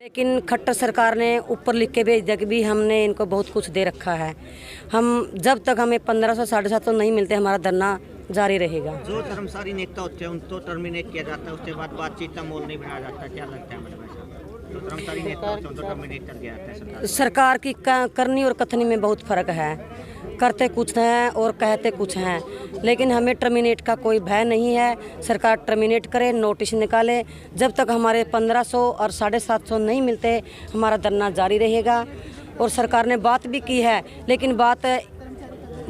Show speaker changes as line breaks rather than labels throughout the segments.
लेकिन खट्टर सरकार ने ऊपर लिख के भेज दिया कि भी हमने इनको बहुत कुछ दे रखा है। हम जब तक हमें 1500 750 नहीं मिलते हमारा धरना जारी रहेगा।
जो कर्मचारी नेता होते हैं उनको टर्मिनेट किया जाता है, उसके बाद बातचीत का मोल नहीं बनाया जाता, क्या लगता है मतलब ऐसा? जो कर्मचारी नेता होते हैं उनको टर्मिनेट कर दिया जाता है।
सरकार की करनी और कथनी में बहुत फ़र्क है। करते कुछ हैं और कहते कुछ हैं, लेकिन हमें टर्मिनेट का कोई भय नहीं है। सरकार टर्मिनेट करे, नोटिस निकाले। जब तक हमारे 1500 और 750 नहीं मिलते हमारा धरना जारी रहेगा। और सरकार ने बात भी की है, लेकिन बात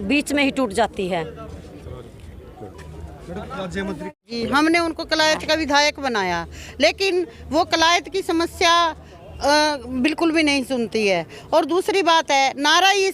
बीच में ही टूट जाती है।
राज्य मंत्री जी, हमने उनको कलायत का विधायक बनाया, लेकिन वो कलायत की समस्या बिल्कुल भी नहीं सुनती है। और दूसरी बात है, नारा ये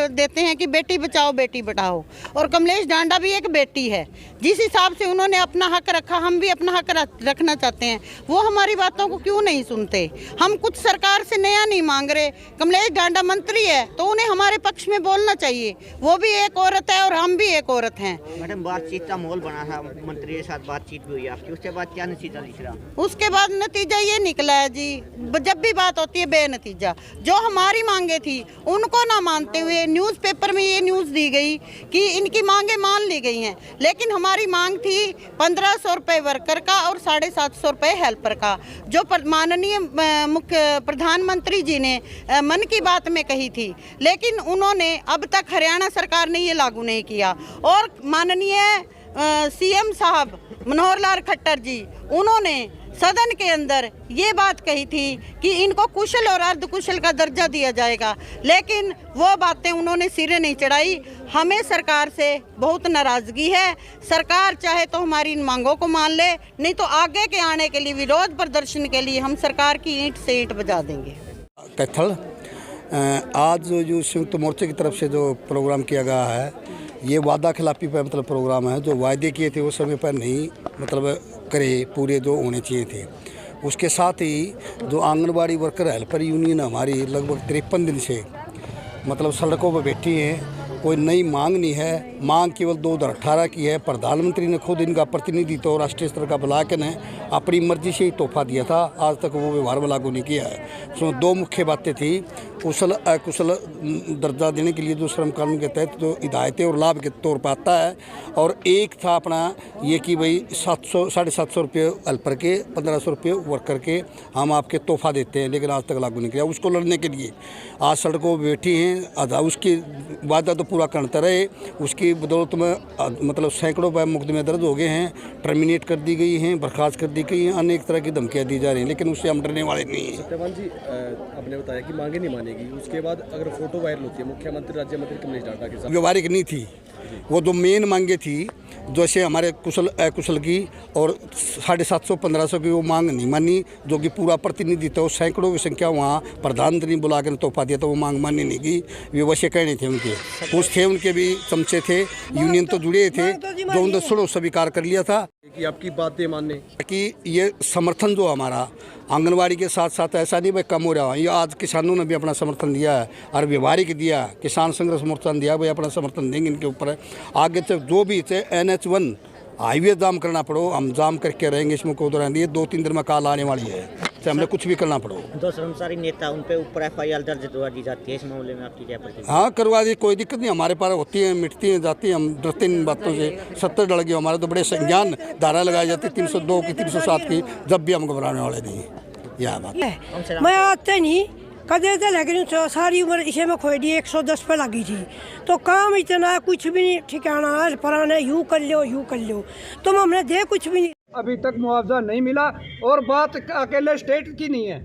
देते हैं कि बेटी बचाओ बेटी बढ़ाओ, और कमलेश ढांडा भी एक बेटी है। जिस हिसाब से उन्होंने अपना हक रखा, हम भी अपना हक रखना चाहते हैं। वो हमारी बातों को क्यों नहीं सुनते? हम कुछ सरकार से नया नहीं मांग रहे। कमलेश ढांडा मंत्री है तो उन्हें हमारे पक्ष में बोलना चाहिए। वो भी एक औरत है और हम भी एक औरत हैं।
मैडम, बातचीत का माहौल बना था, मंत्री के साथ बातचीत भी हुई आपकी, उसके बाद क्या नतीजा दिख रहा?
उसके बाद नतीजा ये निकला है जी, जब भी बात होती है बेनतीजा। जो हमारी मांगे थी उनको ना मानते हुए न्यूज़पेपर में ये न्यूज़ दी गई कि इनकी मांगे मान ली गई हैं, लेकिन हमारी मांग थी 1500 रुपये वर्कर का और 750 रुपये हेल्पर का, जो माननीय मुख्य प्रधानमंत्री जी ने मन की बात में कही थी। लेकिन उन्होंने अब तक हरियाणा सरकार ने ये लागू नहीं किया। और माननीय सीएम साहब मनोहर लाल खट्टर जी, उन्होंने सदन के अंदर ये बात कही थी कि इनको कुशल और अर्धकुशल का दर्जा दिया जाएगा, लेकिन वो बातें उन्होंने सिरे नहीं चढ़ाई। हमें सरकार से बहुत नाराज़गी है। सरकार चाहे तो हमारी इन मांगों को मान ले, नहीं तो आगे के आने के लिए विरोध प्रदर्शन के लिए हम सरकार की ईंट से ईंट बजा देंगे।
कैथल आज जो संयुक्त मोर्चे की तरफ से जो प्रोग्राम किया गया है, ये वादा खिलाफी पर मतलब प्रोग्राम है। जो वायदे किए थे वो समय पर नहीं मतलब करे पूरे जो होने चाहिए थे। उसके साथ ही जो आंगनबाड़ी वर्कर हेल्पर यूनियन हमारी लगभग 53 दिन से मतलब सड़कों पर बैठी हैं। कोई नई मांग नहीं है, मांग केवल 2018 की है। प्रधानमंत्री ने खुद इनका प्रतिनिधित्व तो राष्ट्रीय स्तर का बुलाकर ने अपनी मर्जी से ही तोहफा दिया था, आज तक वो व्यवहार में लागू नहीं किया है। उसमें दो मुख्य बातें थी, कुशल अकुशल दर्जा देने के लिए जो श्रम कानून के तहत जो हिदायतें और लाभ के तौर पर आता है, और एक था अपना ये कि भाई 700-750 रुपये हेल्पर के, 1500 रुपये वर्कर के हम आपके तोहफा देते हैं, लेकिन आज तक लागू नहीं किया। उसको लड़ने के लिए आज सड़कों पर बैठी हैं। उसकी वादा तो पूरा करते रहे, उसकी बदौलत में मतलब सैकड़ों बार मुकदमे दर्ज हो गए हैं, टर्मिनेट कर दी गई हैं, बर्खास्त कर दी गई हैं, अनेक तरह की धमकियाँ दी जा रही हैं, लेकिन उससे हम डरने वाले नहीं हैं।
सत्यवान जी, आपने बताया कि मांगे नहीं मानेगी, उसके बाद अगर फोटो वायरल होती है मुख्यमंत्री राज्य मंत्री कमलेश ढांडा के साथ,
व्यवहारिक नहीं थी। वो जो मेन मांगे थी, जैसे हमारे कुशल अकुशल की और 750-1500 की, वो मांग नहीं मानी, जो कि पूरा प्रतिनिधित्व सैकड़ों की संख्या वहाँ प्रधानमंत्री बुला कर तोहफा दिया, तो वो मांग माननी नहीं की। वे वैसे कहने थे उनके, कुछ थे उनके भी चमचे थे, यूनियन तो जुड़े थे, जो उन्होंने सुनो स्वीकार कर लिया था
कि आपकी बातें मानने
कि ये समर्थन जो हमारा आंगनवाड़ी के साथ साथ ऐसा नहीं भाई कम हो रहा है। ये आज किसानों ने भी अपना समर्थन दिया है और व्यवहारिक दिया, किसान संघर्ष मोर्चा दिया, भाई अपना समर्थन देंगे इनके ऊपर। आगे तक जो भी NH1 हाईवे जाम करना पड़ो, हम जाम करके रहेंगे, इसमें कोई दौरान नहीं है। 2-3 दिन में काल आने वाली है, चाहे हमें कुछ भी करना पड़ो।
दो कर्मचारी नेता उन पे ऊपर FIR दर्ज करवा दी जाती है, इस मामले में आपकी क्या प्रतिक्रिया?
हाँ, करवा दी, कोई दिक्कत नहीं, हमारे पास होती है, मिटती हैं, जाती हैं, हम डरते इन बातों से। 70 डर गए हमारे तो बड़े संज्ञान धारा लगाई जाती है, 302 की, 307 की, जब भी हम घबराने वाले नहीं। यह बात
मैं आते नहीं कदे थे, लेकिन सारी उम्र इसे में खोई दी 110 पे लगी थी, तो काम इतना कुछ भी नहीं ठिकाना है। पुराने यूँ कर लो, तुम हमने दे कुछ भी नहीं।
अभी तक मुआवजा नहीं मिला, और बात अकेले स्टेट की नहीं है,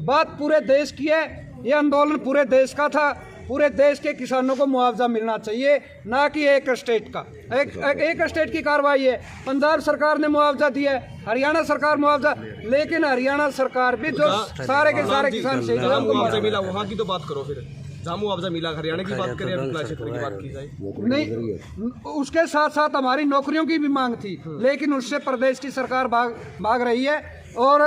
बात पूरे देश की है। ये आंदोलन पूरे देश का था, पूरे देश के किसानों को मुआवजा मिलना चाहिए, ना कि एक स्टेट का। एक स्टेट की कार्रवाई है। पंजाब सरकार ने मुआवजा दिया है, हरियाणा सरकार मुआवजा, लेकिन हरियाणा सरकार भी जो सारे के सारे किसान
मुआवजा मिला वहाँ की तो बात करो, फिर जहाँ मुआवजा मिला हरियाणा की बात करें, क्षेत्र की बात की जाए
नहीं। उसके साथ साथ हमारी नौकरियों की भी मांग थी, लेकिन उससे प्रदेश की सरकार भाग रही है। और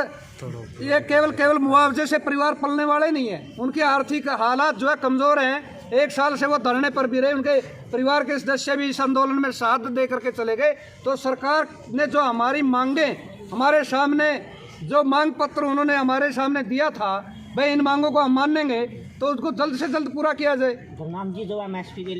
ये केवल मुआवजे से परिवार पलने वाले नहीं है, उनके आर्थिक हालात जो है कमज़ोर हैं। 1 साल से वो धरने पर भी रहे, उनके परिवार के सदस्य भी इस आंदोलन में साथ दे करके चले गए। तो सरकार ने जो हमारी मांगें हमारे सामने जो मांग पत्र उन्होंने हमारे सामने दिया था भाई इन मांगों को हम मानेंगे तो उसको जल्द से जल्द पूरा किया जाए।
गुरनाम जी जो एमएसपी के लिए